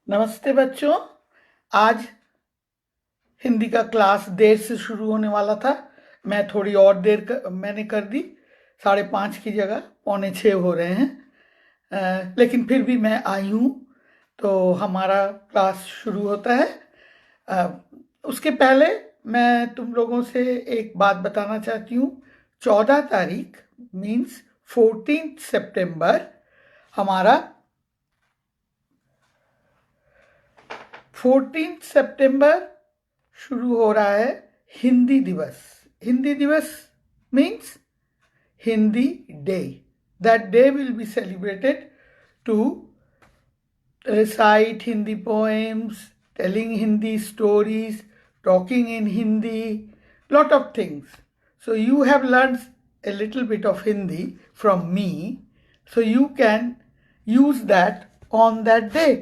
नमस्ते बच्चों। आज हिंदी का क्लास देर से शुरू होने वाला था। मैं थोड़ी और मैंने कर दी। 5:30 की जगह 5:45 हो रहे हैं। लेकिन फिर भी मैं आई हूँ, तो हमारा क्लास शुरू होता है। अ, उसके पहले मैं तुम लोगों से एक बात बताना चाहती हूँ। 14 तारीख मीन्स 14 सितंबर हमारा 14 सितंबर शुरू हो रहा है हिंदी दिवस। हिंदी दिवस means Hindi day. That day will be celebrated to recite Hindi poems, telling Hindi stories, talking in Hindi, lot of things. So you have learned a little bit of Hindi from me, so you can use that on that day.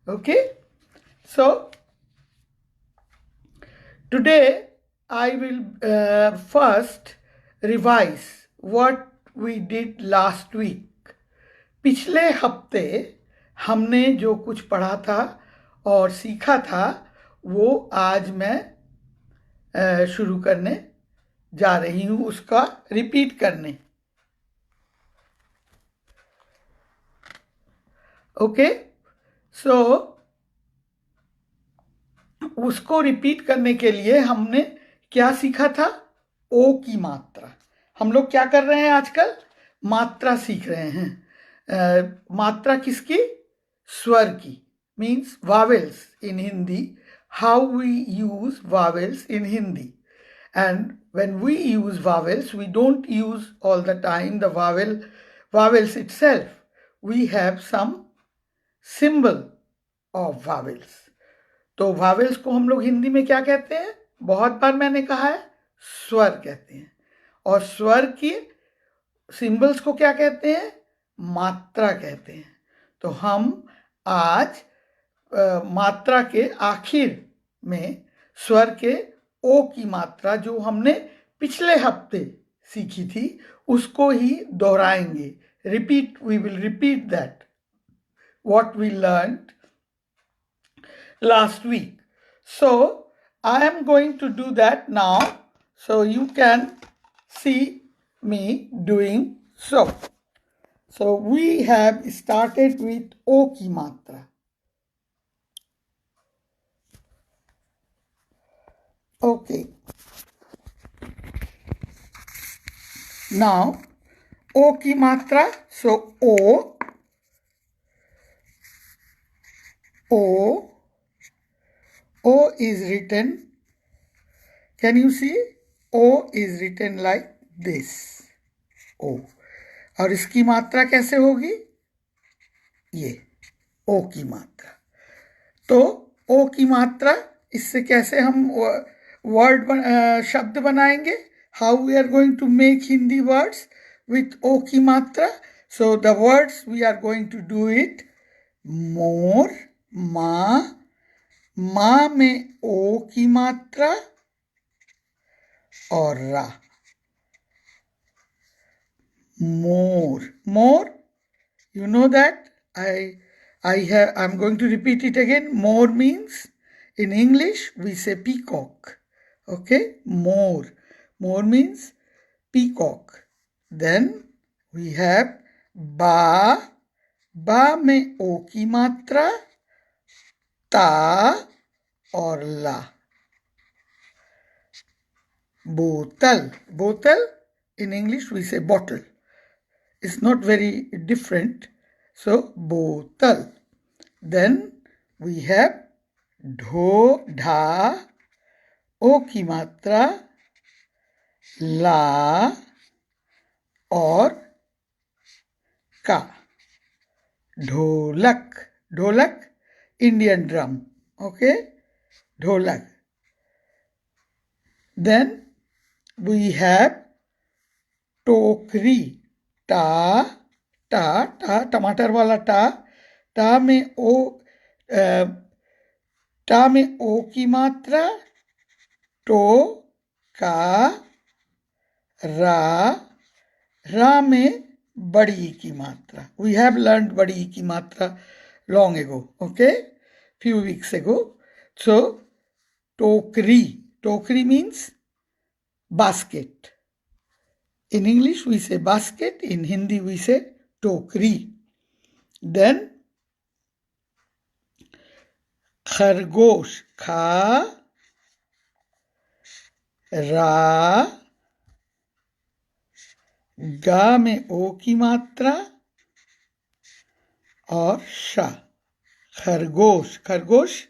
Okay? So today I will first revise what we did last week. पिछले हफ्ते हमने जो कुछ पढ़ा था और सीखा था वो आज मैं शुरू करने जा रही हूँ, उसका रिपीट करने। ओके, सो उसको रिपीट करने के लिए हमने क्या सीखा था? ओ की मात्रा। हम लोग क्या कर रहे हैं आजकल? मात्रा सीख रहे हैं। मात्रा किसकी? स्वर की, means vowels in Hindi. How we use vowels in Hindi, and when we use vowels, we don't use all the time the vowels itself. We have some symbol of vowels. तो वावेल्स को हम लोग हिंदी में क्या कहते हैं? बहुत बार मैंने कहा है, स्वर कहते हैं। और स्वर की सिंबल्स को क्या कहते हैं? मात्रा कहते हैं। तो हम आज मात्रा के आखिर में स्वर के ओ की मात्रा जो हमने पिछले हफ्ते सीखी थी उसको ही दोहराएंगे। We will repeat that what we learned last week. So I am going to do that now, so you can see me doing so. So we have started with O ki matra. Okay. Now O ki matra. So O is written, can you see? O is written like this, O. और इसकी मात्रा कैसे होगी? ये O की मात्रा। तो O की मात्रा, इससे कैसे हम शब्द बनाएंगे? How we are going to make Hindi words with O की मात्रा? So the words we are going to do it: मोर, माँ, माँ में ओ की मात्रा और रा। मोर, मोर, you know that I'm going to repeat it again. More means, in English we say peacock. Okay, more means peacock. Then we have ba, बा में ओ की मात्रा, ता और ला। बोतल, बोतल in English we say bottle. It's not very different. So बोतल. Then we have ढो, ढा, ओ की मात्रा, ला और का। ढोलक, ढोलक Indian drum. Okay, ढोलक. Then we have टोकरी, टा, टा, टा, टमाटर वाला टा, टा में ओ की मात्रा, टो, का, रा, रा में बड़ी की मात्रा. We have learned बड़ी की मात्रा long ago. Okay, few weeks ago. So, tokri. Tokri means basket. In English we say basket, in Hindi we say tokri. Then खरगोश, खा रा, गा में ओ की मात्रा और शा, खरगोश. खरगोश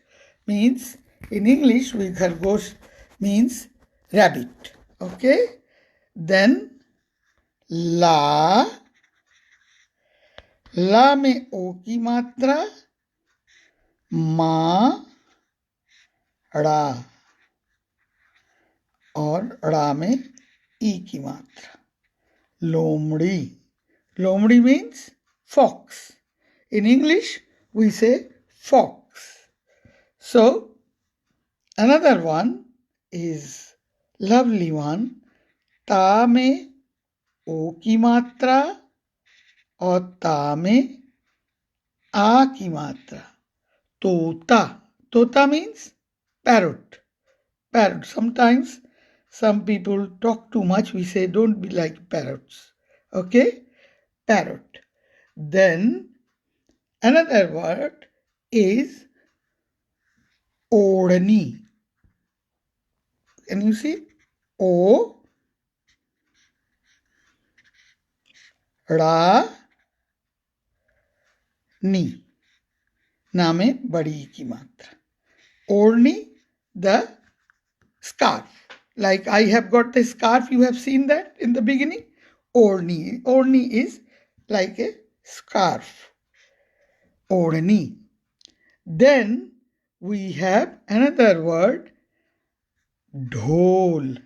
means, in English we खरगोश means rabbit. Okay. Then ला, ला में ओ की मात्रा, मा, ड़ा और ड़ा में ई की मात्रा. लोमड़ी. लोमड़ी means fox. In English we say fox. So another one is lovely one. ता में ओ की मात्रा और ता में आ की मात्रा. तोता. Tota means parrot. Parrot. Sometimes some people talk too much. We say don't be like parrots. Okay? Parrot. Then another word is ओढ़नी. Can you see? O ड़ा नी. ना में बड़ी की मात्रा. ओढ़नी, the scarf. Like I have got the scarf, you have seen that in the beginning. Oढ़नी. Oढ़नी is like a scarf. Oढ़नी. Then we have another word, ढोल.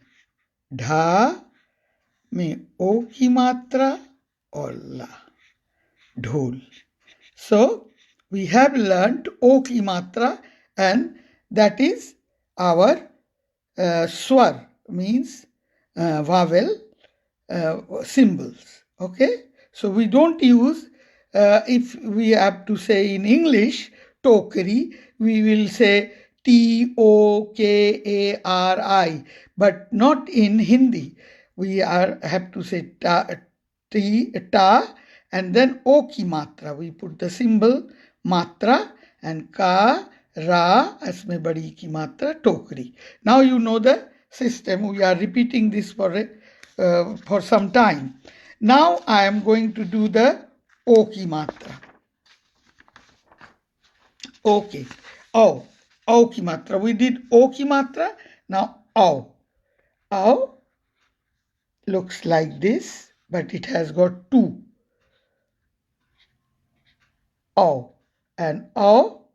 ढा में ओ की मात्रा और ला. ढोल. So we have learnt O ki matra, and that is our swar, means vowel symbols. Okay, so we don't use, if we have to say in English tokri, we will say T-O-K-A-R-I, but not in Hindi. We have to say ta, and then O ki matra. We put the symbol matra, and ka, ra, asme badi ki matra, tokri. Now you know the system. We are repeating this for some time. Now I am going to do the O ki matra. Okay. O. O ki matra. We did O ki matra. Now O. O looks like this, but it has got two. O. And O,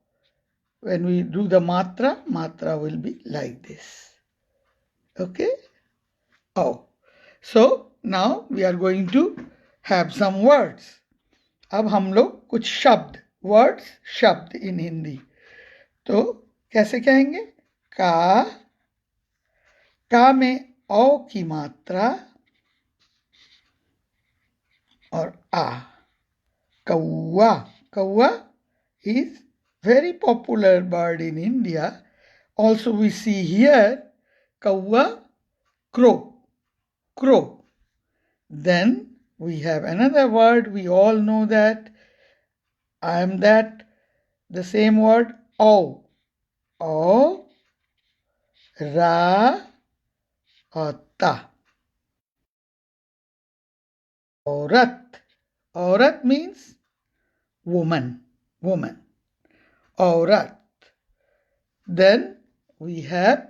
when we do the matra, matra will be like this. Okay? O. So now we are going to have some words. अब हम लोग कुछ शब्द, words, शब्द in Hindi. तो कैसे कहेंगे? का में ओ की मात्रा और आ. कौवा. कौवा is very popular bird in India. Also we see here kawwa, crow. Crow. Then we have another word, we all know that. I am that. The same word, O. O, ra, और ta. औरत. औरत means woman. Woman. औरत. Then we have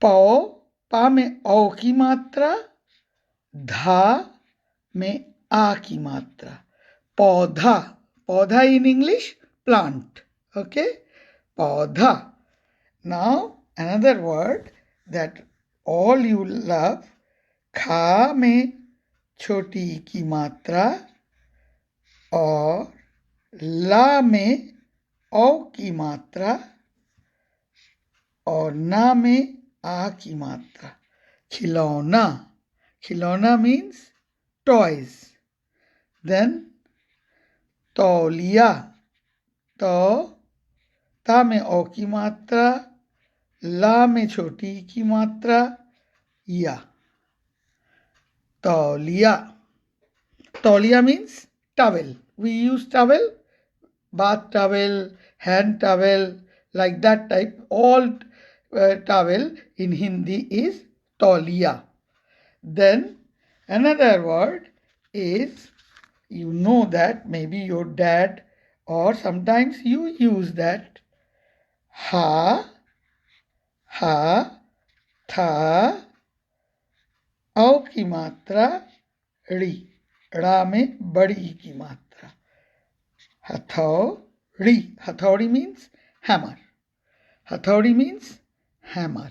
पौ. पा में औ की मात्रा, धा में आ की मात्रा. पौधा. पौधा in English, plant. Okay? पौधा. Now another word that all you love, खा में छोटी की मात्रा और ला में औ की मात्रा और ना में आ की मात्रा. खिलौना. खिलौना means toys. Then तौलिया. तो, ता में ओ की मात्रा, ला में छोटी ई की मात्रा, या। तौलिया, तौलिया means towel. We use towel, bath towel, hand towel, like that type. All towel in Hindi is tauliya. Then another word is, you know that maybe your dad or sometimes you use that, ha, tha, औ की मात्रा D, ड़ा में बड़ी ई की मात्रा, हथौड़ी, हथौड़ी means hammer, हथौड़ी means hammer.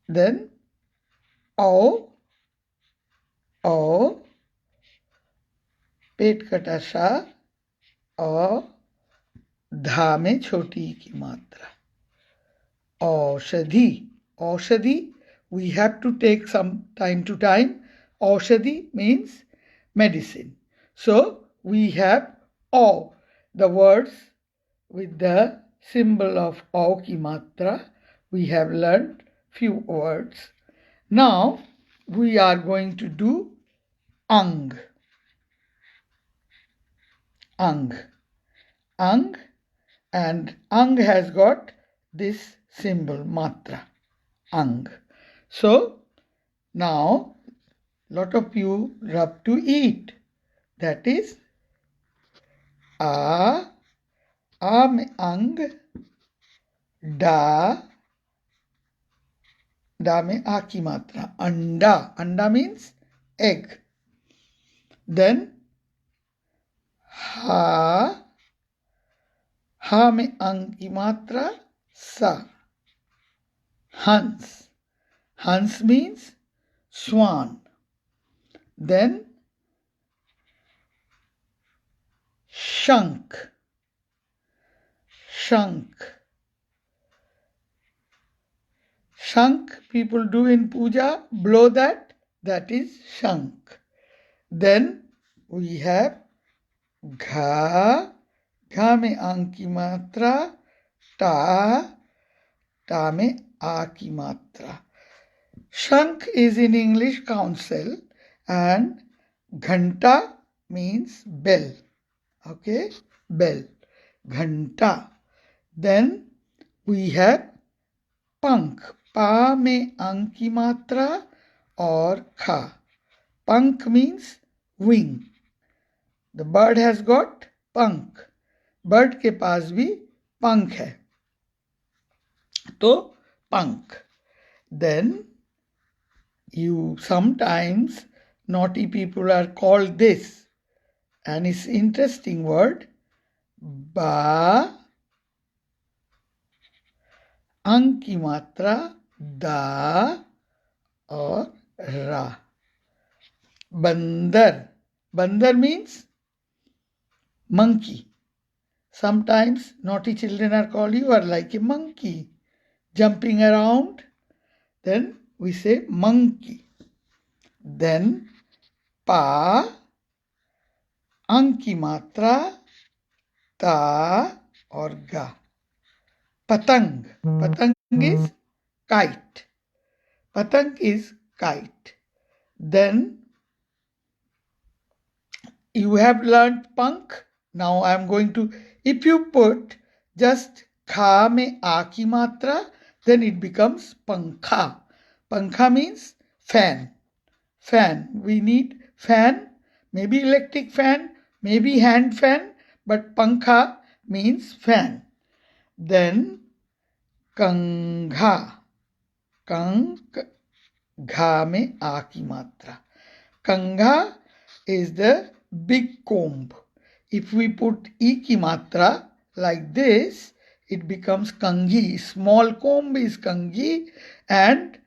Then औ, पेट कटा सा, औ, धा में छोटी ई की मात्रा, औषधि, औषधि, we have to take some time to time. Aushadhi means medicine. So we have O, the words with the symbol of O ki matra. We have learned few words. Now we are going to do ang. Ang. Ang, and ang has got this symbol matra. Ang. So now lot of you love to eat. That is a में अंग, डा में आ की मात्रा, अंडा, अंडा means egg. Then हा में अंग की मात्रा, सा, हंस, हंस means swan. Then shank, shank, shank people do in puja, blow that, that is shank. Then we have घा, घा में अंग की मात्रा, टा में आ की मात्रा. Shank is in English council and ghanta means bell. Okay, bell, ghanta. Then we have पंख, पा में अंग की मात्रा और खा. पंख means wing. The bird has got पंख. बर्ड के पास भी पंख है, तो पंख. Then you sometimes naughty people are called this, and it's interesting word, बा, अंग की मात्रा, दा और रा. बंदर, बंदर means monkey. Sometimes naughty children are called, you are like a monkey, jumping around. Then we say monkey. Then पा, अंग की मात्रा, ता और गा. पतंग, पतंग is kite. Patang is kite. Then you have learned pank. Now I am going to, if you put just kha mein a ki matra, then it becomes pankha. Pankha means fan. Fan. We need fan, maybe electric fan, maybe hand fan, but pankha means fan. Then kangha. Kang, gha में आ की मात्रा. Kangha is the big comb. If we put e की मात्रा like this, it becomes kangi. Small comb is kangi and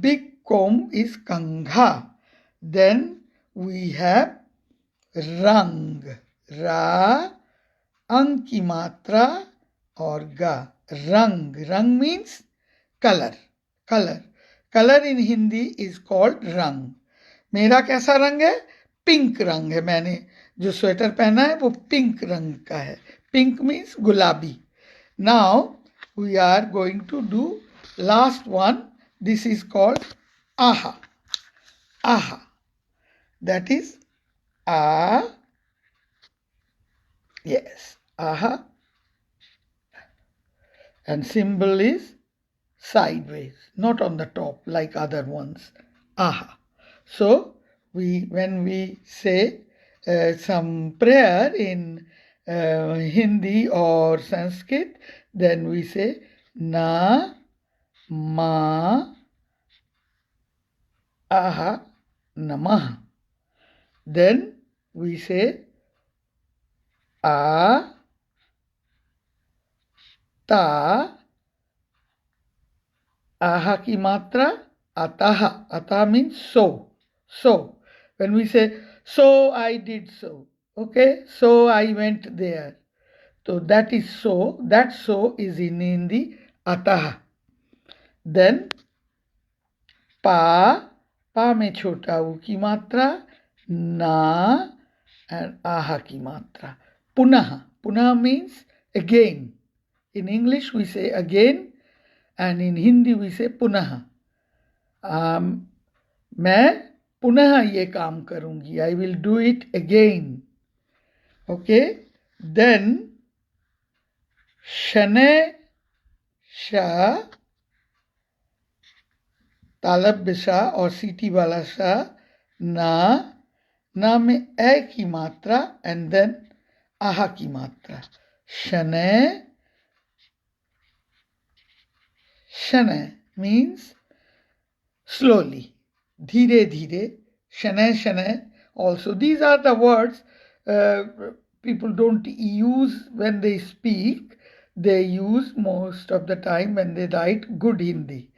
big comb is kangha. Then we have rang. Ra, ang की मात्रा और गा. Rang. Rang means color. Color. Color in Hindi is called रंग. मेरा कैसा रंग है? पिंक रंग है. मैंने जो स्वेटर पहना है वो पिंक रंग का है. Pink means gulabi. Now we are going to do last one. This is called aha. Aha. That is ah. Yes, aha. And symbol is sideways, not on the top like other ones. Aha. So when we say some prayer in Hindi or Sanskrit, then we say na ma aha namah. Then we say a ta aha ki matra ataha. Ataha means so. So when we say so I did so, okay, so I went there. So that is so. That so is in Hindi ataha. Then pa में छोटा ऊ की मात्रा, na and aha ki matra. Punaha. Punaha means again. In English we say again and in Hindi we say punaha. मैं पुनः ये काम करूंगी. I will do it again. Okay. Then शनै शा तालब बिशा और सीटी वाला शा ना में ए की मात्रा and then aha की मात्रा. शनै शनै means slowly, धीरे धीरे. शनै शनै also. These are the words people don't use when they speak. They use most of the time when they write good Hindi.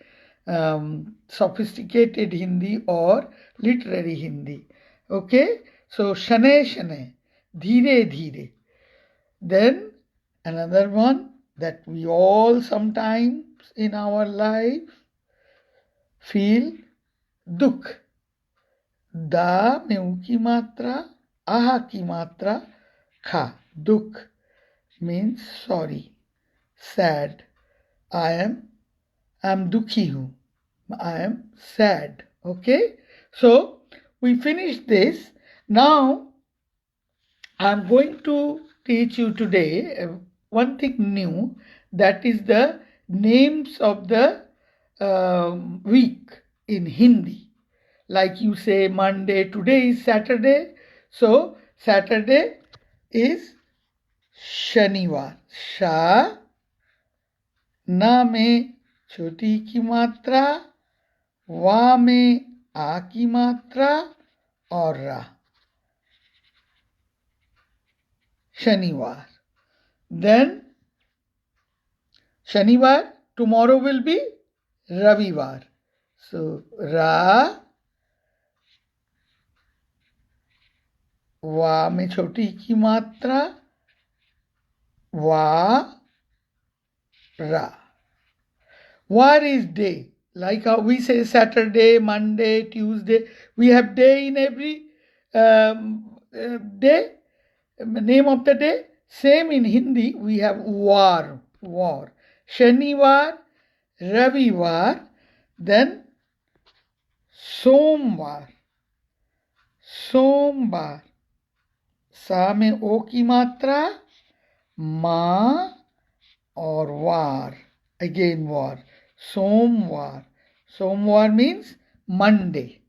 Sophisticated Hindi or literary Hindi. Okay, so shane shane, dhire dhire. Then another one that we all sometimes in our life feel, dukh. Da में ऊ की मात्रा, aha की मात्रा, kha. Dukh means sorry, sad. I am dukhi hu. I am sad. Okay. So we finished this. Now I am going to teach you today one thing new. That is the names of the week in Hindi. Like you say Monday, today is Saturday. So Saturday is Shanivar. Sha ना में छोटी की मात्रा, वा में आ की मात्रा और रा. शनिवार. Then Shanivar, tomorrow will be Ravivar. So ra, वा में छोटी की मात्रा, वा, ra. War is day. Like how we say Saturday, Monday, Tuesday. We have day in every day. Name of the day. Same in Hindi. We have war. War. Shanivar, Ravivar. Then Somvar. Sombar. सा में ओ की मात्रा, मा और war. Again war. Somvar. Somvar means Monday.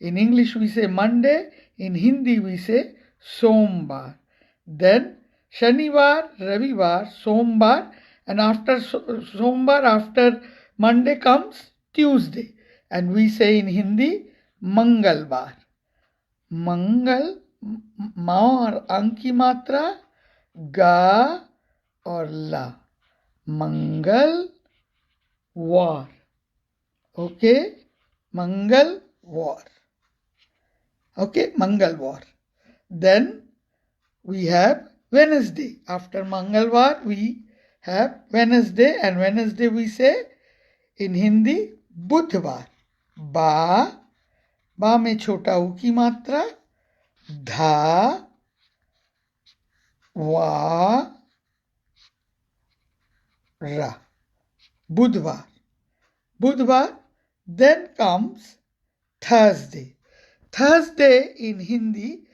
In English we say Monday. In Hindi we say Sombar. Then Shanivar, Ravivar, Sombar, and after Sombar, after Monday comes Tuesday. And we say in Hindi Mangalvar. Mangal, ma और अंक की मात्रा, गा और ला. Mangal war. Okay, Mangal war. Okay, Mangal war. Then we have Wednesday. After Mangalwar we have Wednesday, and Wednesday we say in Hindi Budhvar. Ba में छोटा ऊ की मात्रा, धा, वा ra, बुधवार, बुधवार. Then comes Thursday. Thursday in Hindi,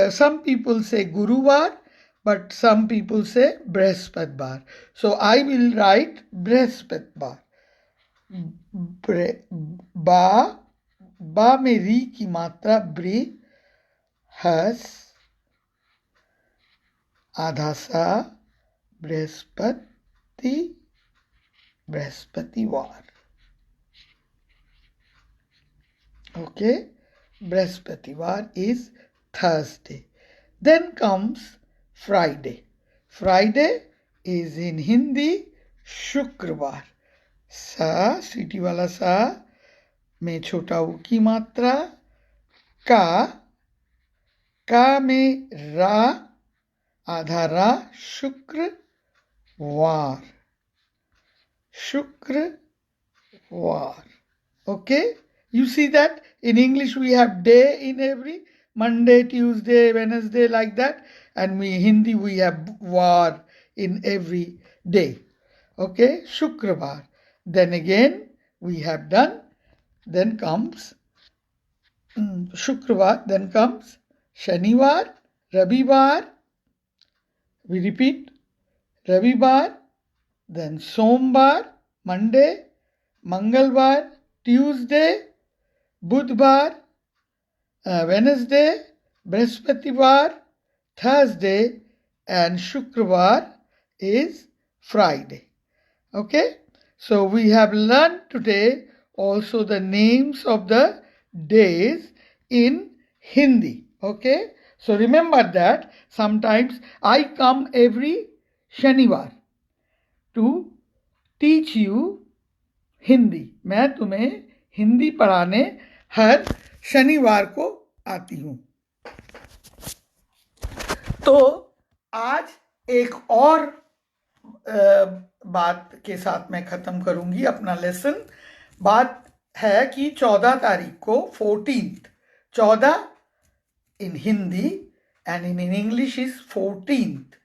some people say Guruvar, but some people say Brihaspatibar. So I will write Brihaspatibar. बा बा में री की मात्रा ब्री, हस, आधा सा, बृहस्पति, बृहस्पतिवार. Okay, Brihaspativar is Thursday. Then comes Friday. Friday is in Hindi Shukravar. सा, सीटी वाला सा में छोटा ऊ की मात्रा, का में रा, आधा रा, शुक्रवार, शुक्रवार. Okay, you see that in English we have day in every Monday, Tuesday, Wednesday, like that, and Hindi we have war in every day. Okay, Shukravar. Then again we have done. Then comes Shukravar. Then comes Shanivar, Ravivar. We repeat, Ravivar. Then Sombar, Monday, Mangalvar, Tuesday, Budhvar, Wednesday, Brihaspativar, Thursday, and Shukravar is Friday. Okay, so we have learned today also the names of the days in Hindi. Okay, so remember that sometimes I come every Shanivar to teach you Hindi. मैं तुम्हें हिंदी पढ़ाने हर शनिवार को आती हूं. तो आज एक और बात के साथ मैं खत्म करूंगी अपना लेसन. बात है कि 14 तारीख को 14 in Hindi and in English is 14th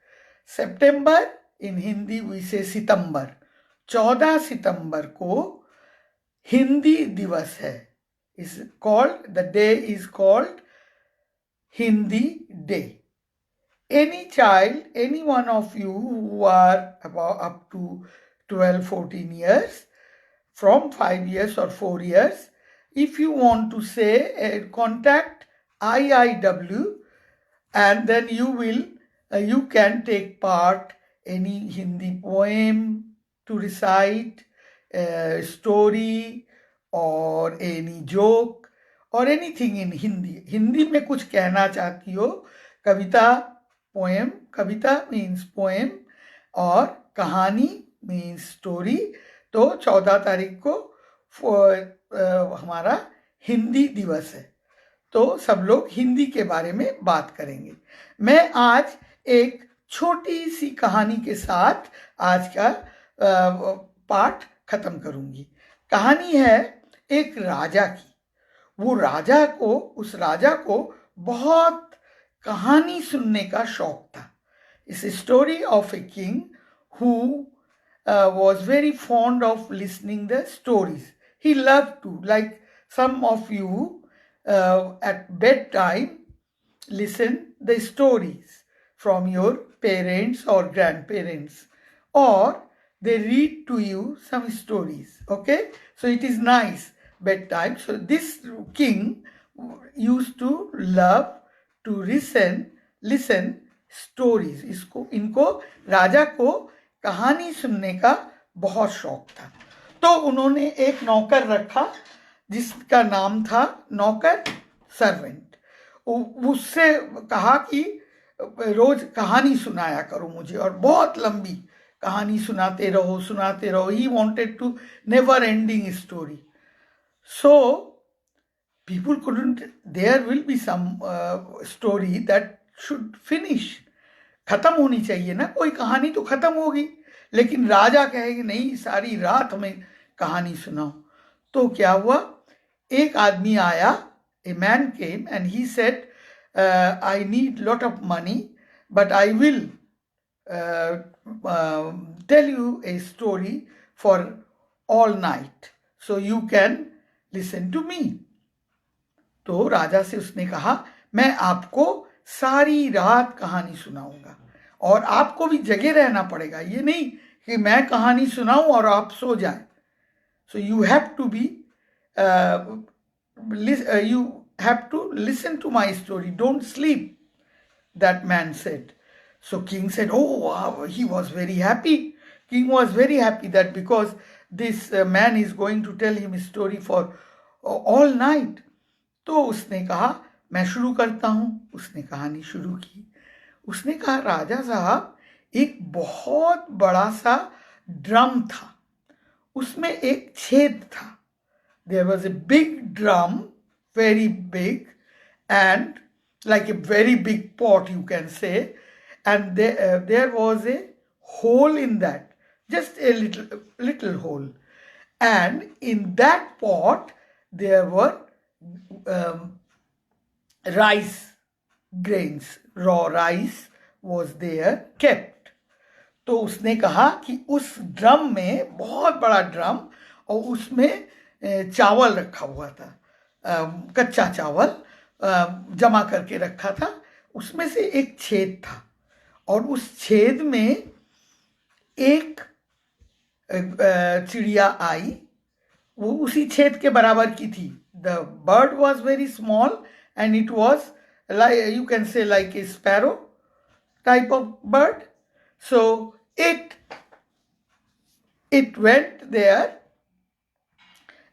September. In Hindi we say Sitambar. 14 सितंबर को हिंदी दिवस है. is called, the day is called Hindi Day. Any child, any one of you who are about up to 12-14 years, from 5 years or 4 years, if you want to say, contact IIW, and then you can take part any Hindi poem to recite, story or any joke or anything in Hindi. Hindi में कुछ कहना चाहती हो, कविता, poem, कविता means poem और कहानी means story. तो 14 तारीख को हमारा हिंदी दिवस है. तो सब लोग हिंदी के बारे में बात करेंगे. मैं आज एक छोटी सी कहानी के साथ आज का पाठ खत्म करूंगी. कहानी है एक राजा की. उस राजा को बहुत कहानी सुनने का शौक था. It's story of a king who was very fond of listening the stories. He loved to, like some of you at bedtime, listen the stories from your parents or grandparents, or they read to you some stories. Okay, so it is nice bedtime. So this king used to love to listen stories. इनको राजा को कहानी सुनने का बहुत शौक था. तो उन्होंने एक नौकर रखा जिसका नाम था नौकर, सर्वेंट. उससे कहा कि रोज कहानी सुनाया करो मुझे, और बहुत लंबी कहानी सुनाते रहो. He wanted to never ending story. So people couldn't, there will be some story that should finish. खत्म होनी चाहिए ना, कोई कहानी तो खत्म होगी. लेकिन राजा कहेगा नहीं, सारी रात हमें कहानी सुनाओ. तो क्या हुआ, एक आदमी आया, a man came and he said, I need lot of money, but I will tell you a story for all night, so you can listen to me. तो राजा से उसने कहा, मैं आपको सारी रात कहानी सुनाऊंगा और आपको भी जगे रहना पड़ेगा, ये नहीं कि मैं कहानी सुनाऊं और आप सो जाएं. So you have to be you have to listen to my story, don't sleep, that man said. So king said, oh wow, he was very happy. King was very happy that because this man is going to tell him a story for all night. तो उसने कहा, मैं शुरू करता हूं. उसने कहानी शुरू की. उसने कहा, राजा साहब, एक बहुत बड़ा सा ड्रम था, उसमें एक छेद था. There was a big drum, very big, and like a very big pot, you can say, and there was a hole in that, just a little hole, and in that pot there were rice grains, raw rice was there kept. तो उसने कहा कि उस drum में, बहुत बड़ा drum, और उसमें चावल रखा हुआ था, कच्चा चावल जमा करके रखा था. उसमें से एक छेद था और उस छेद में एक चिड़िया आई, वो उसी छेद के बराबर की थी. The bird was very small and it was like, you can say, like a sparrow type of bird. So it went there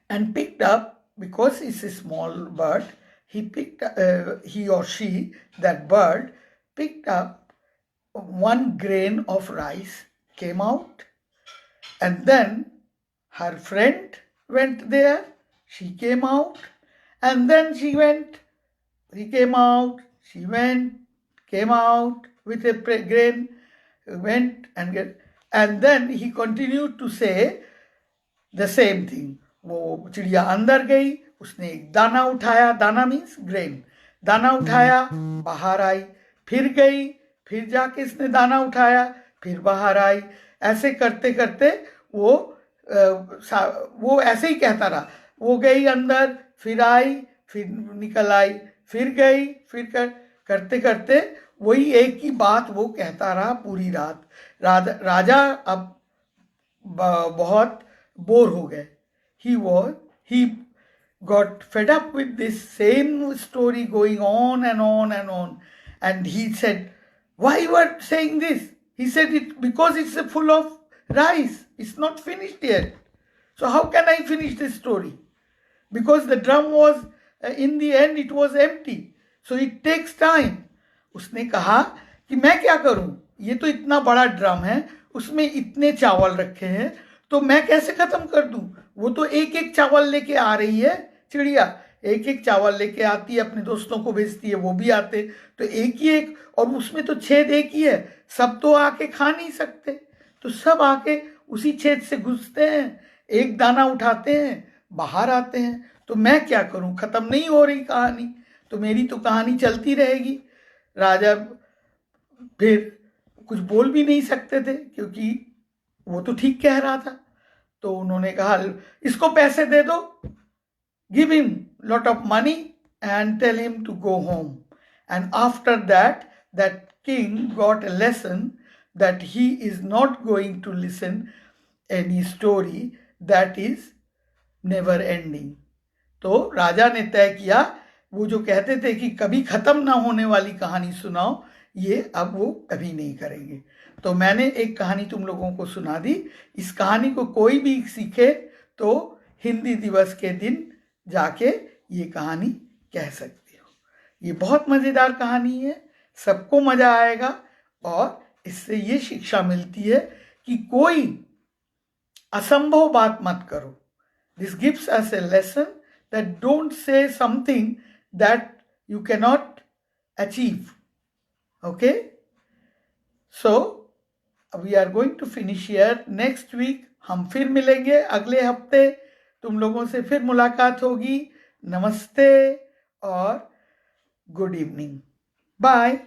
and picked up, because it's a small bird, he or she, that bird, picked up one grain of rice, came out, and then her friend went there, she came out, and then he came out, she went, came out with a grain, went and then he continued to say the same thing. वो चिड़िया अंदर गई, उसने एक दाना उठाया, दाना means grain, दाना उठाया, बाहर आई, फिर गई, फिर जाके इसने दाना उठाया, फिर बाहर आई. ऐसे करते करते वो ऐसे ही कहता रहा. वो गई अंदर, फिर आई, फिर निकल आई, फिर गई, फिर करते करते वही एक ही बात वो कहता रहा पूरी रात. राजा अब बहुत बोर हो गए. He got fed up with this same story going on and on and on, and he said, why you are saying this? He said, it because it's full of rice, it's not finished yet. So how can I finish this story? Because the drum was in the end it was empty, so it takes time. उसने कहा कि मैं क्या करूं, ये तो इतना बड़ा ड्रम है, उसमें इतने चावल रखे हैं, तो मैं कैसे खत्म कर दूं. वो तो एक एक चावल लेके आ रही है चिड़िया, एक एक चावल लेके आती है, अपने दोस्तों को भेजती है, वो भी आते, तो एक ही एक, और उसमें तो छेद एक ही है, सब तो आके खा नहीं सकते, तो सब आके उसी छेद से घुसते हैं, एक दाना उठाते हैं, बाहर आते हैं. तो मैं क्या करूं, खत्म नहीं हो रही कहानी, तो मेरी तो कहानी चलती रहेगी. राजा फिर कुछ बोल भी नहीं सकते थे, क्योंकि वो तो ठीक कह रहा था. तो उन्होंने कहा, इसको पैसे दे दो, give him lot of money and tell him to go home. And after that king got a lesson that he is not going to listen any story that is never ending. तो राजा ने तय किया, वो जो कहते थे कि कभी खत्म ना होने वाली कहानी सुनाओ, ये अब वो कभी नहीं करेंगे. तो मैंने एक कहानी तुम लोगों को सुना दी. इस कहानी को कोई भी सीखे तो हिंदी दिवस के दिन जाके ये कहानी कह सकते हो. ये बहुत मज़ेदार कहानी है, सबको मज़ा आएगा, और इससे ये शिक्षा मिलती है कि कोई असंभव बात मत करो. This gives us A lesson that don't say something that you cannot achieve. Okay? So, we are going to finish here. Next week हम फिर मिलेंगे, अगले हफ्ते तुम लोगों से फिर मुलाकात होगी. नमस्ते और गुड इवनिंग. बाय.